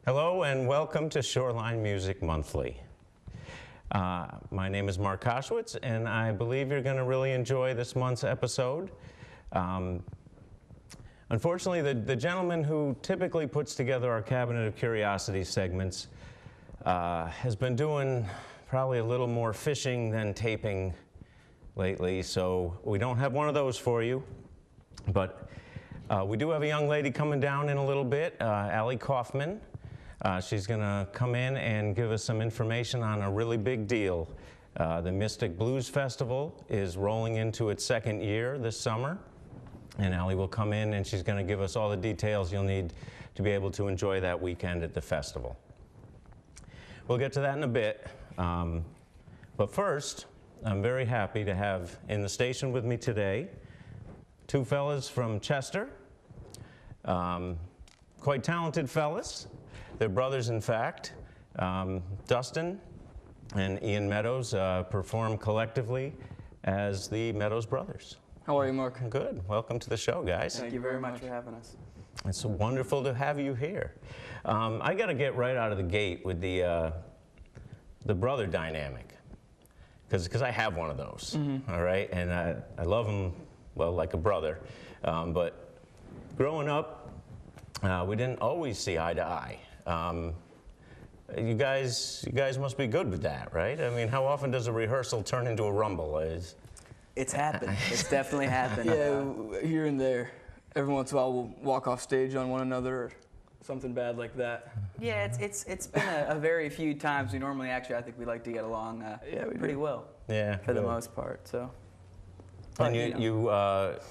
Hello and welcome to Shoreline Music Monthly. My name is Mark Koshwitz, and I believe you're going to really enjoy this month's episode. Unfortunately, the gentleman who typically puts together our Cabinet of Curiosities segments has been doing probably a little more fishing than taping lately, so we don't have one of those for you. But we do have a young lady coming down in a little bit, Allie Kaufman. She's going to come in and give us some information on a really big deal. The Mystic Blues Festival is rolling into its second year this summer, and Allie will come in and she's going to give us all the details you'll need to be able to enjoy that weekend at the festival. We'll get to that in a bit, but first, I'm very happy to have in the station with me today two fellas from Chester, quite talented fellas. They're brothers, in fact. Dustin and Ian Meadows perform collectively as the Meadows Brothers. How are you, Mark? Good. Welcome to the show, guys. Thank you very much for having us. It's wonderful to have you here. I got to get right out of the gate with the brother dynamic, because I have one of those. All right, and I love him, well, like a brother. But growing up, we didn't always see eye to eye. You guys must be good with that, right? I mean, how often does a rehearsal turn into a rumble? It's happened. It's definitely happened. Yeah, here and there. Every once in a while we'll walk off stage on one another or something bad like that. Yeah, it's been a very few times. We normally actually, I think we like to get along pretty well. Yeah, for the most part. So. And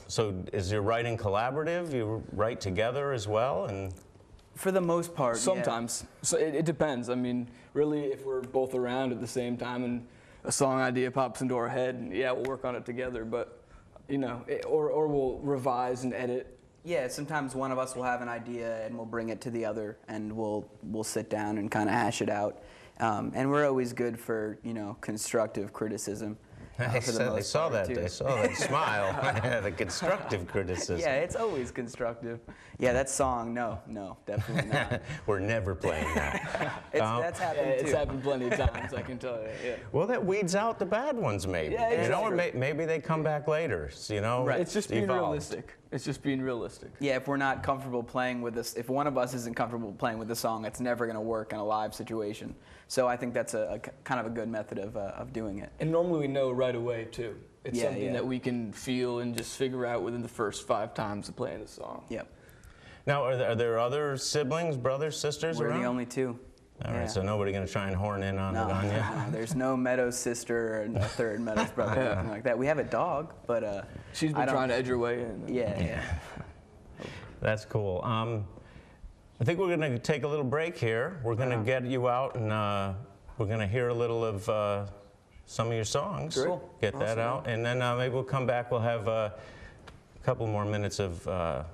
so is your writing collaborative? You write together as well, and. For the most part, sometimes. Yeah. So it depends. I mean, really, if we're both around at the same time and a song idea pops into our head, yeah, we'll work on it together. But you know, or we'll revise and edit. Yeah, sometimes one of us will have an idea and we'll bring it to the other, and we'll sit down and kind of hash it out. And we're always good for constructive criticism. I saw that smile. The constructive criticism. Yeah, it's always constructive. Yeah, that song, no, definitely not. We're never playing that. That's happened too. It's happened plenty of times, I can tell you. Yeah. Well, that weeds out the bad ones, maybe. Yeah, exactly. Or maybe they come back later. Right. It's just being realistic. It's just being realistic. Yeah, if we're not comfortable playing with this, if one of us isn't comfortable playing with the song, it's never going to work in a live situation. So I think that's a kind of a good method of doing it. And normally we know right away too. It's something that we can feel and just figure out within the first 5 times of playing the song. Yep. Now, are there other siblings, brothers, sisters around? We're the only two. All right, so nobody going to try and horn in on it on you? No, there's no Meadows sister or a third Meadows brother or anything like that. We have a dog, but she's been trying to edge her way in. Yeah. That's cool. I think we're going to take a little break here. We're going to get you out, and we're going to hear a little of some of your songs. Cool. Get that out, and then maybe we'll come back. We'll have a couple more minutes of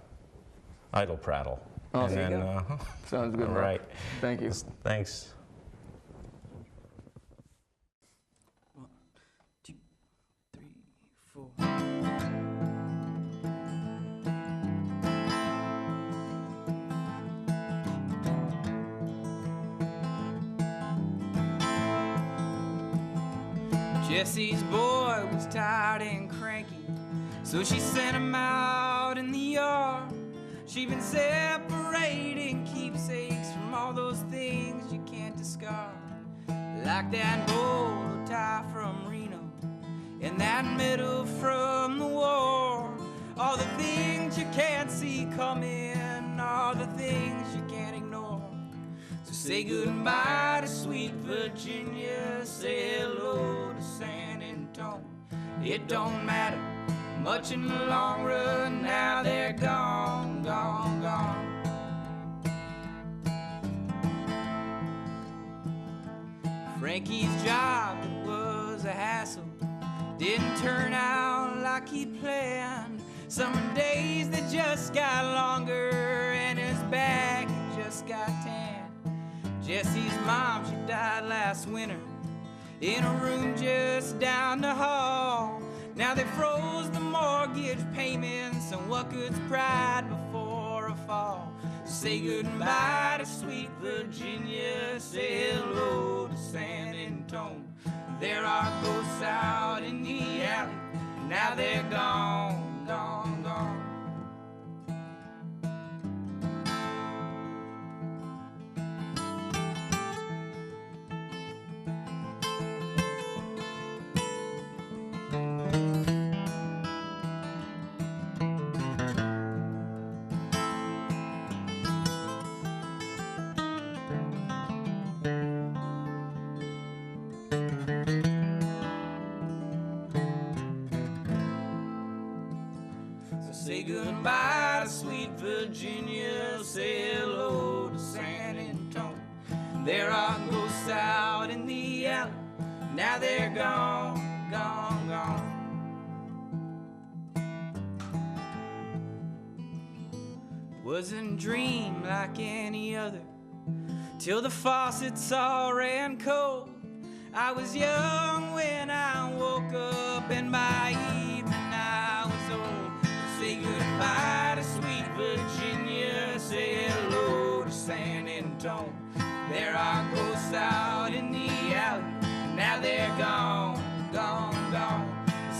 idle prattle. Awesome. And then, sounds good. All right. Thank you. Thanks. 1, 2, 3, 4. Jesse's boy was tired and cranky, so she sent him out in the yard. She'd been separating keepsakes from all those things you can't discard, like that bolo tie from Reno and that medal from the war. All the things you can't see coming, all the things you can't ignore. So say goodbye to sweet Virginia, say hello to San Antonio. It don't matter much in the long run, now they're gone, gone, gone. Frankie's job, it was a hassle, didn't turn out like he planned. Summer days that just got longer and his back just got tan. Jesse's mom, she died last winter in a room just down the hall. Now they froze the mortgage payments, and what good's pride before a fall? Say goodbye to sweet Virginia, say hello to San Antone. There are ghosts out in the alley, now they're gone, gone, gone. Say goodbye to sweet Virginia, say hello to San Antone. There are ghosts out in the alley, now they're gone, gone, gone. Wasn't a dream like any other, till the faucets all ran cold. I was young when I woke up, and by evening I was old. Say goodbye to sweet Virginia, say hello to San Antone. There are ghosts out in the alley, now they're gone, gone, gone.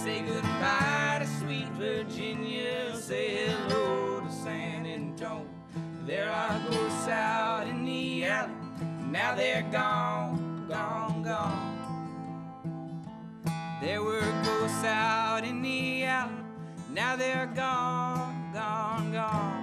Say goodbye to sweet Virginia, say hello to San Antone. There are ghosts out in the alley, now they're gone, gone, gone. There were ghosts out in the alley, now they're gone, gone, gone.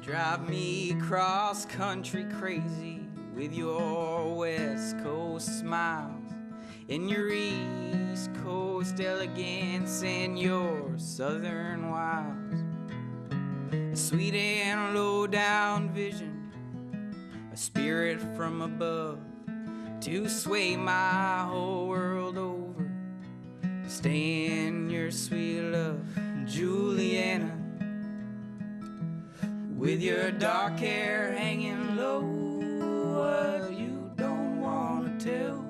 Drive me cross country crazy with your West Coast smiles and your East Coast elegance and your Southern wiles. A sweet and low down vision, a spirit from above to sway my whole world over. Stay in your sweet love, Juliana. With your dark hair hanging low, what you don't wanna tell,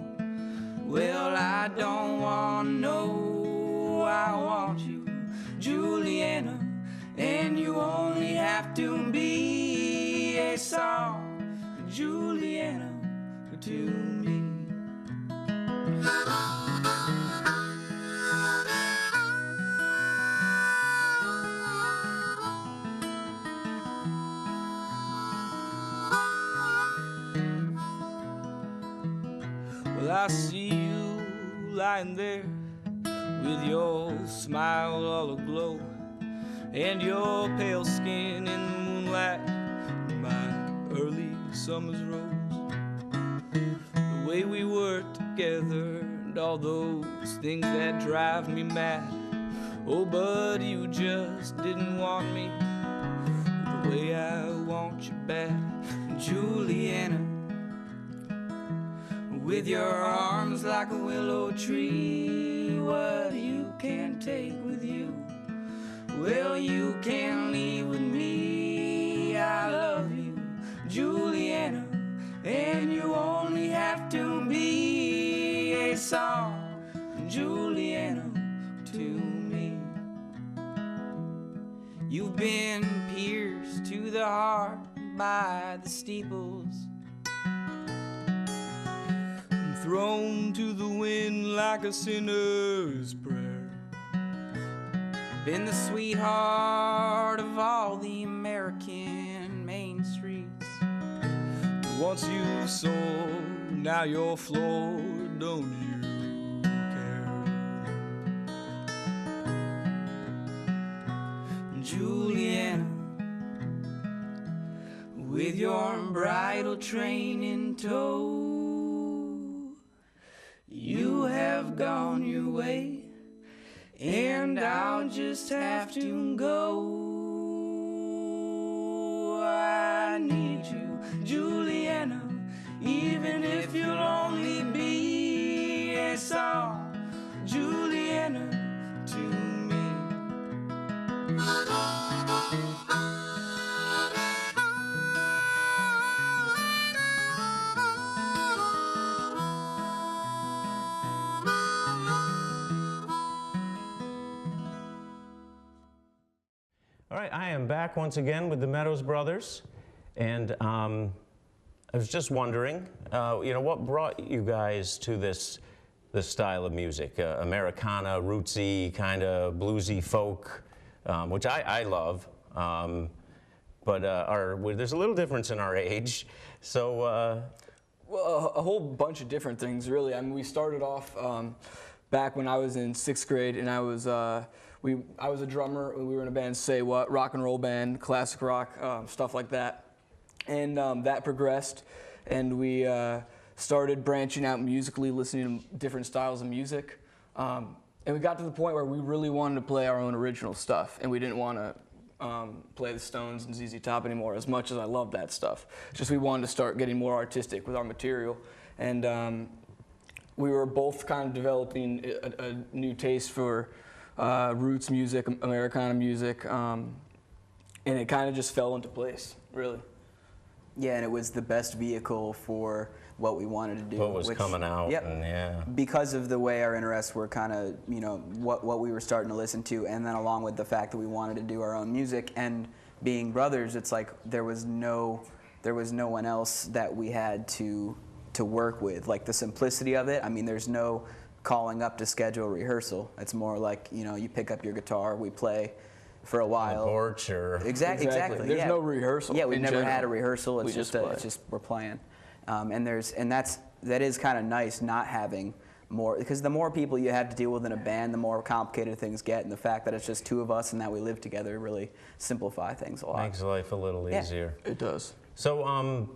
well, I don't wanna know. I want you, Juliana, and you only have to be a song, Juliana, to me. Well, I see you lying there with your smile all aglow and your pale skin in the moonlight, my early summer's rose. The way we were together and all those things that drive me mad. Oh, but you just didn't want me the way I want you bad, Juliana. With your arms like a willow tree, what you can take with you, well, you can leave with me. I love you, Juliana, and you only have to be a song, Juliana, to me. You've been pierced to the heart by the steeples, thrown to the wind like a sinner's prayer. Been the sweetheart of all the American main streets. Once you sold, now you're floored, don't you care? Juliana, with your bridal train in tow, You have gone your way, and I'll just have to go. I need you, Juliana, even if you'll only be a song, Juliana, to me. All right, I am back once again with the Meadows Brothers, and I was just wondering, what brought you guys to this style of music? Americana, rootsy, kind of bluesy folk, which I love, but there's a little difference in our age, so. Well, a whole bunch of different things, really. I mean, we started off back when I was in 6th grade, and I was a drummer. We were in a band, Say What, rock and roll band, classic rock, stuff like that. And that progressed, and we started branching out musically, listening to different styles of music. And we got to the point where we really wanted to play our own original stuff, and we didn't want to play the Stones and ZZ Top anymore, as much as I loved that stuff. It's just we wanted to start getting more artistic with our material. And we were both kind of developing a new taste for roots music, Americana music, and it kind of just fell into place, really. Yeah, and it was the best vehicle for what we wanted to do. What was coming out, yep, and yeah. Because of the way our interests were kind of, what we were starting to listen to, and then along with the fact that we wanted to do our own music, and being brothers, it's like there was no one else that we had to work with. Like the simplicity of it, I mean, there's no calling up to schedule rehearsal. It's more like, you pick up your guitar, we play for a while. On the porch or... Exactly. There's no rehearsal. Yeah, we've never general. had a rehearsal. It's just we're playing. That is kind of nice not having more, because the more people you have to deal with in a band, the more complicated things get, and the fact that it's just two of us and that we live together really simplify things a lot. Makes life a little easier. It does. So,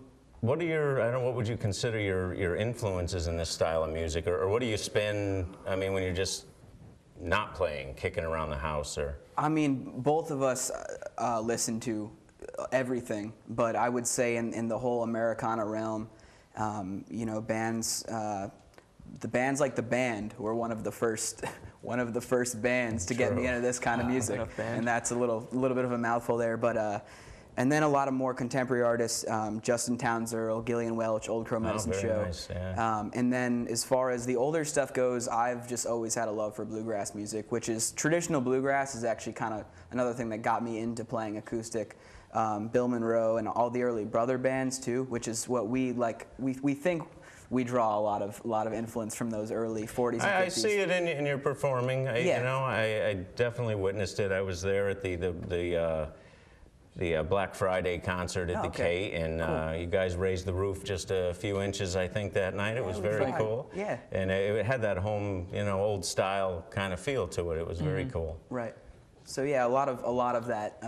what would you consider your influences in this style of music, or what do you spend, when you're just not playing, kicking around the house, or? I mean, both of us listen to everything, but I would say in the whole Americana realm, bands, the bands like The Band were one of the first bands to get me into this kind of music, and that's a little bit of a mouthful there, but and then a lot of more contemporary artists, Justin Townes Earl, Gillian Welch, Old Crow Medicine Show. Nice, yeah. And then as far as the older stuff goes, I've just always had a love for bluegrass music, which is traditional bluegrass is actually kind of another thing that got me into playing acoustic. Bill Monroe and all the early brother bands too, which is what we like. We think we draw a lot of influence from those early 40s and 50s. I see it in your performing. Yeah. I definitely witnessed it. I was there at the Black Friday concert at the K, and cool. You guys raised the roof just a few inches, I think, that night. It was very cool. Yeah. And it had that home, old style kind of feel to it. It was very cool. Right. So yeah, a lot of that,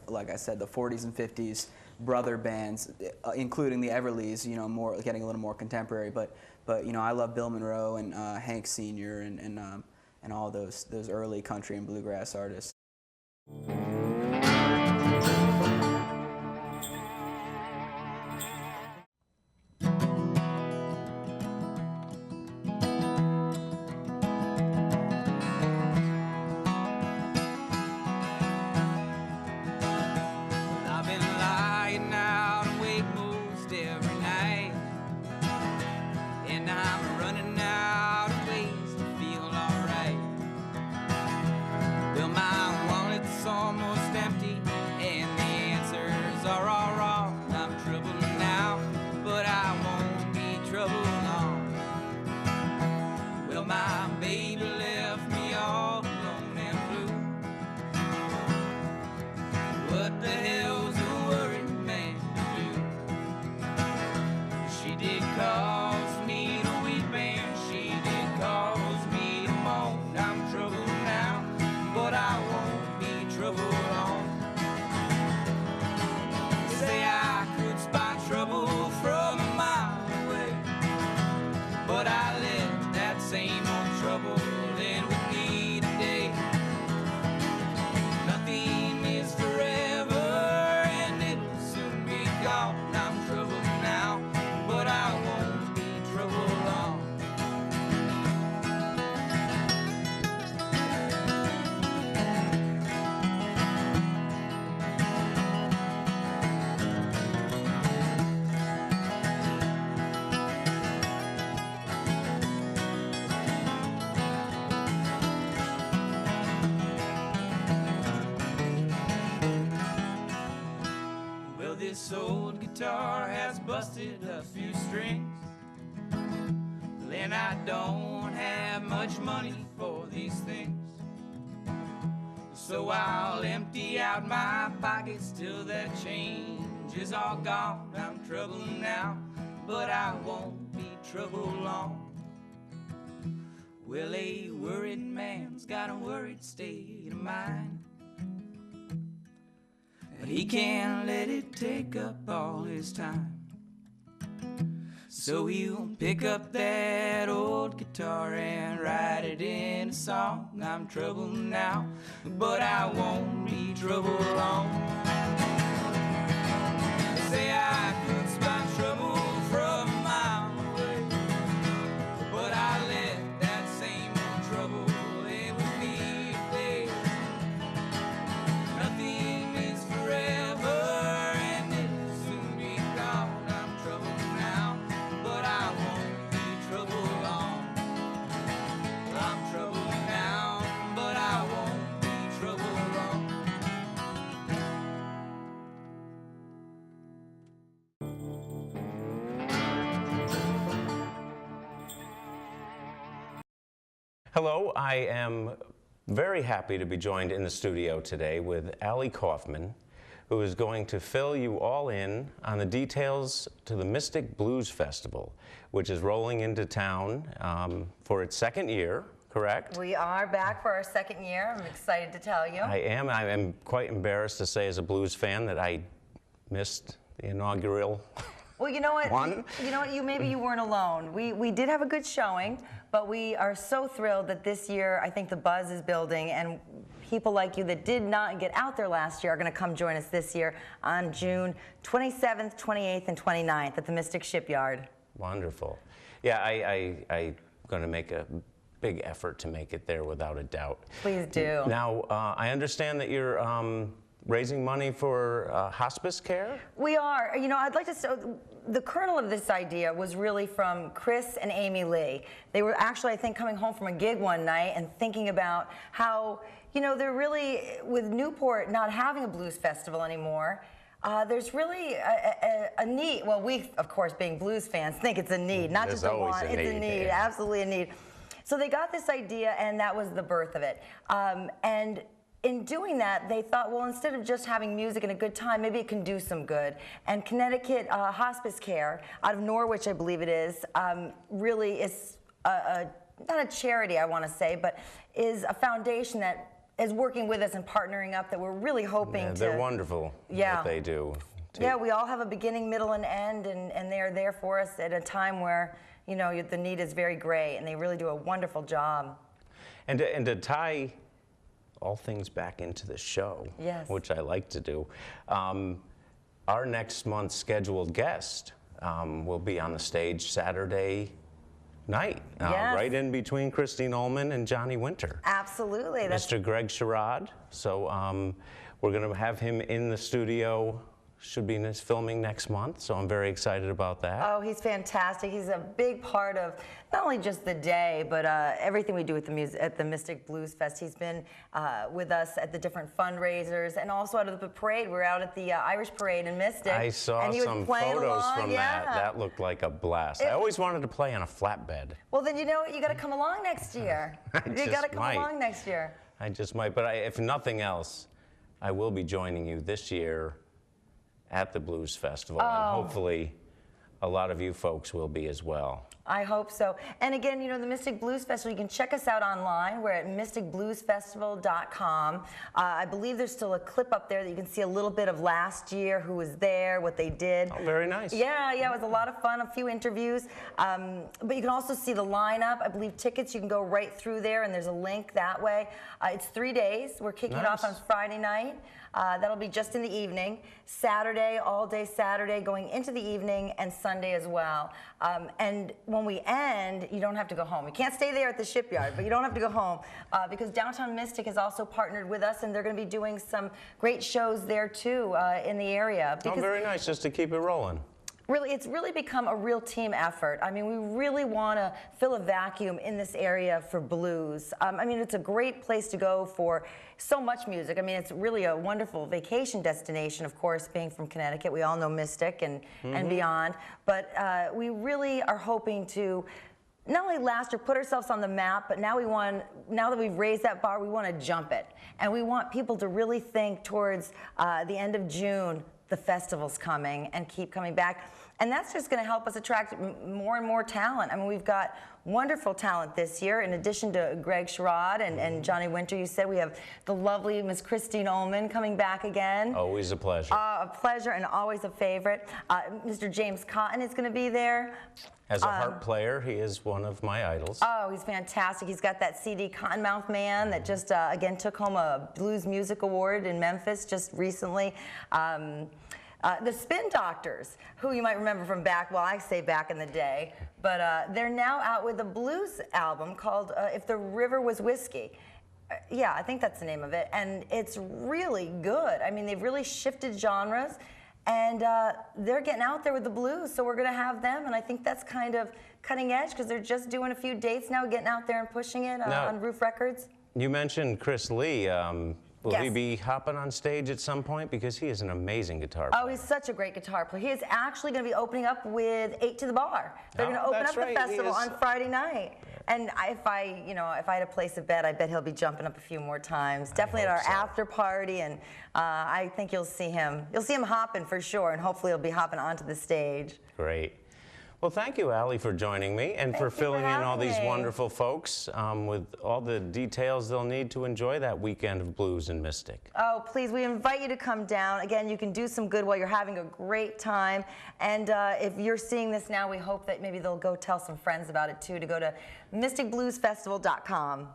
like I said, the 40s and 50s brother bands, including the Everlys, more getting a little more contemporary. But I love Bill Monroe and Hank Sr. and all those early country and bluegrass artists. But I let that guitar has busted a few strings. And I don't have much money for these things. So I'll empty out my pockets till that change is all gone. I'm troubled now, but I won't be troubled long. Well, a worried man's got a worried state of mind, but he can't let it take up all his time. So he'll pick up that old guitar and write it in a song. I'm troubled now, but I won't be troubled long. Say I could spot trouble from a mile away, but I let that same old trouble live with me today. Nothing is forever, and it'll soon be gone. I'm troubled now, but I won't be troubled long. I'm troubled now, but I won't be troubled long. Hello, I am very happy to be joined in the studio today with Allie Kaufman, who is going to fill you all in on the details to the Mystic Blues Festival, which is rolling into town for its second year, correct? We are back for our second year. I'm excited to tell you. I am quite embarrassed to say as a blues fan that I missed the inaugural Well, you know what? one. You know what? Maybe you weren't alone. We did have a good showing, but we are so thrilled that this year I think the buzz is building, and people like you that did not get out there last year are going to come join us this year on June 27th, 28th, and 29th at the Mystic Shipyard. Wonderful. Yeah, I'm going to make a big effort to make it there without a doubt. Please do. Now, I understand that you're raising money for hospice care? We are. You know, I'd like to say the kernel of this idea was really from Chris and Amy Lee. They were actually, I think, coming home from a gig one night and thinking about how, you know, they're really, with Newport not having a blues festival anymore, there's really a need. Well, we, of course, being blues fans, think it's a need, not There's just a always want. a It's a need, need, yeah. absolutely a need. So they got this idea, and that was the birth of it. And in doing that, they thought, well, instead of just having music and a good time, maybe it can do some good. And Connecticut Hospice Care, out of Norwich, I believe it is, really is not a charity, I want to say, but is a foundation that is working with us and partnering up that we're really hoping Yeah, to. they're wonderful. Yeah. What they do. Yeah, we all have a beginning, middle, and end, and they're there for us at a time where, you know, the need is very great, and they really do a wonderful job. And to tie all things back into the show, Yes. which I like to do, our next month's scheduled guest will be on the stage Saturday night, Yes. right in between Christine Ullman and Johnny Winter. Absolutely. Mr. Greg Sherrod. So we're going to have him in the studio. Should be filming next month, so I'm very excited about that. Oh, he's fantastic. He's a big part of not only just the day, but everything we do at the Mystic Blues Fest. He's been with us at the different fundraisers and also out of the parade. We're out at the Irish Parade in Mystic. I saw and he was some playing photos along. from Yeah. that. That looked like a blast. I always wanted to play on a flatbed. Well, then you know what? You got to come along next year. You got to just come might. along next year. I just might, but if nothing else, I will be joining you this year at the Blues Festival, and hopefully a lot of you folks will be as well. I hope so. And again, you know, the Mystic Blues Festival, you can check us out online. We're at mysticbluesfestival.com. I believe there's still a clip up there that you can see a little bit of last year, who was there, what they did. Oh, very nice. Yeah, it was a lot of fun, a few interviews. But you can also see the lineup. I believe tickets, you can go right through there, and there's a link that way. It's 3 days. We're kicking it off on Nice. Friday night. That'll be just in the evening. Saturday, all day Saturday, going into the evening, and Sunday as well. And when we end, you don't have to go home. You can't stay there at the shipyard, but you don't have to go home because Downtown Mystic has also partnered with us, and they're going to be doing some great shows there too in the area. Oh, very nice, just to keep it rolling. Really, it's really become a real team effort. I mean, we really want to fill a vacuum in this area for blues. I mean, it's a great place to go for so much music. I mean, it's really a wonderful vacation destination, of course, being from Connecticut. We all know Mystic and beyond. But we really are hoping to not only last or put ourselves on the map, but now that we've raised that bar, we want to jump it. And we want people to really think towards the end of June, the festival's coming, and keep coming back. And that's just going to help us attract more and more talent. I mean, we've got wonderful talent this year. In addition to Greg Sherrod and Johnny Winter, you said, we have the lovely Miss Christine Ullman coming back again. Always a pleasure. A pleasure and always a favorite. Mr. James Cotton is going to be there. As a harp player, he is one of my idols. Oh, he's fantastic. He's got that CD, Cottonmouth Man, that just, again, took home a Blues Music Award in Memphis just recently. The Spin Doctors, who you might remember from back, well, I say back in the day, but they're now out with a blues album called If the River Was Whiskey. Yeah, I think that's the name of it, and it's really good. I mean, they've really shifted genres, and they're getting out there with the blues, so we're going to have them, and I think that's kind of cutting edge because they're just doing a few dates now, getting out there and pushing it on Roof Records. You mentioned Chris Lee. Will Yes. he be hopping on stage at some point? Because he is an amazing guitar player. Oh, he's such a great guitar player. He is actually going to be opening up with 8 to the Bar. They're going to open up the festival on Friday night. And if I had a place to bet, I bet he'll be jumping up a few more times. Definitely at our after party, and I think you'll see him. You'll see him hopping for sure, and hopefully he'll be hopping onto the stage. Great. Well, thank you, Allie, for joining me and for filling in all these wonderful folks with all the details they'll need to enjoy that weekend of blues in Mystic. Oh, please, we invite you to come down. Again, you can do some good while you're having a great time. And if you're seeing this now, we hope that maybe they'll go tell some friends about it, too, to go to mysticbluesfestival.com.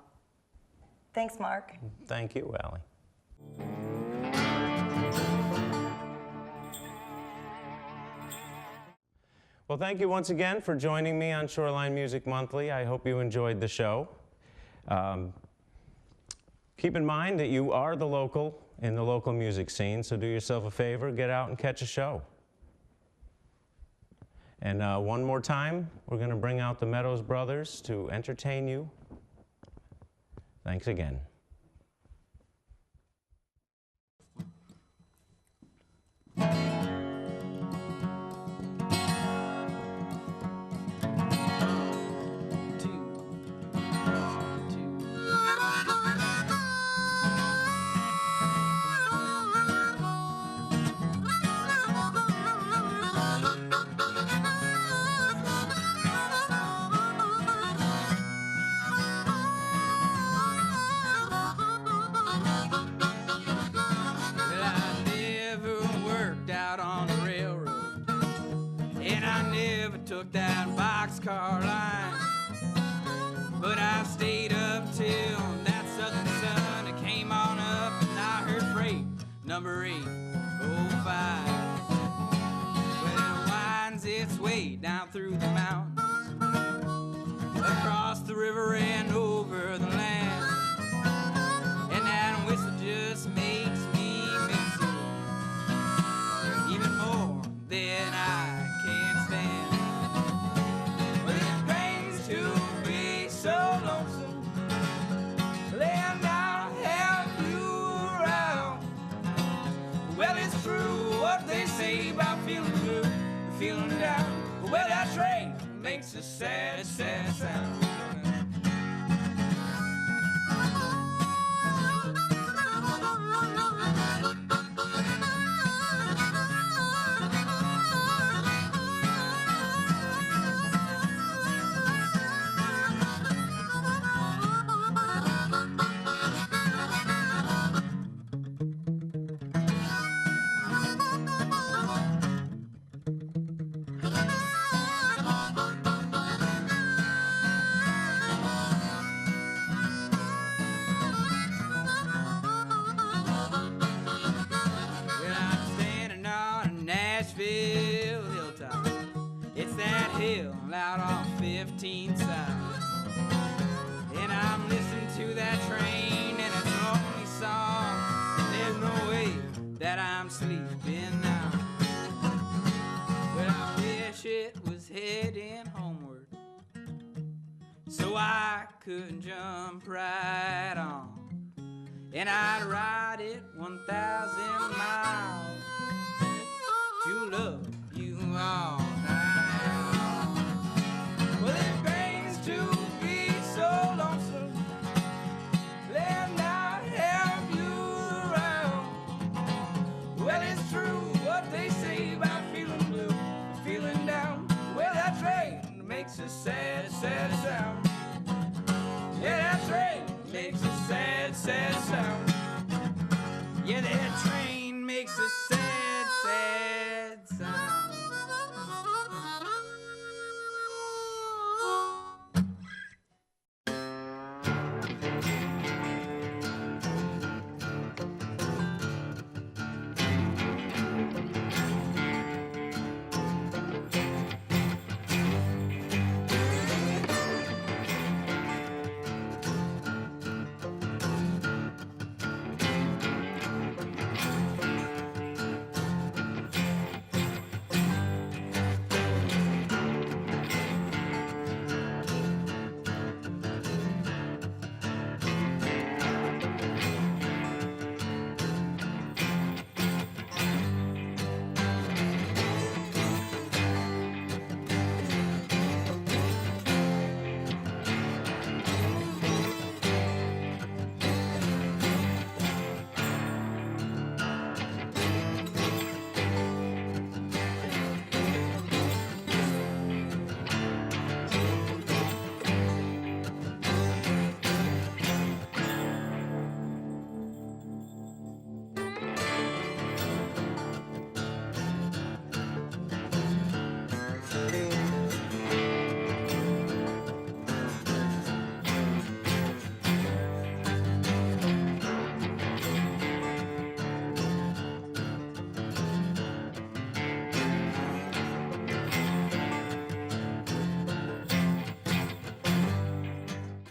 Thanks, Mark. Thank you, Allie. Well, thank you once again for joining me on Shoreline Music Monthly. I hope you enjoyed the show. Keep in mind that you are the local in the local music scene, so do yourself a favor, get out and catch a show. And one more time, we're going to bring out the Meadows Brothers to entertain you. Thanks again. Took that boxcar line, but I stayed up till that southern sun. It came on up and I heard freight number 805. Well, it winds its way down through the mountains, across the river and over the land, and that whistle just makes me miss you even more than I can stand. So lonesome, laying down, have you around. Well, it's true what they say about feeling blue, feeling down. Well, that train makes the saddest, sad sound. Hilltop. It's that hill out on 15th South, and I'm listening to that train and its lonely song. There's no way that I'm sleeping now. Well, homeward, so I couldn't jump right on, and I'd ride it 1,000 miles to love you all.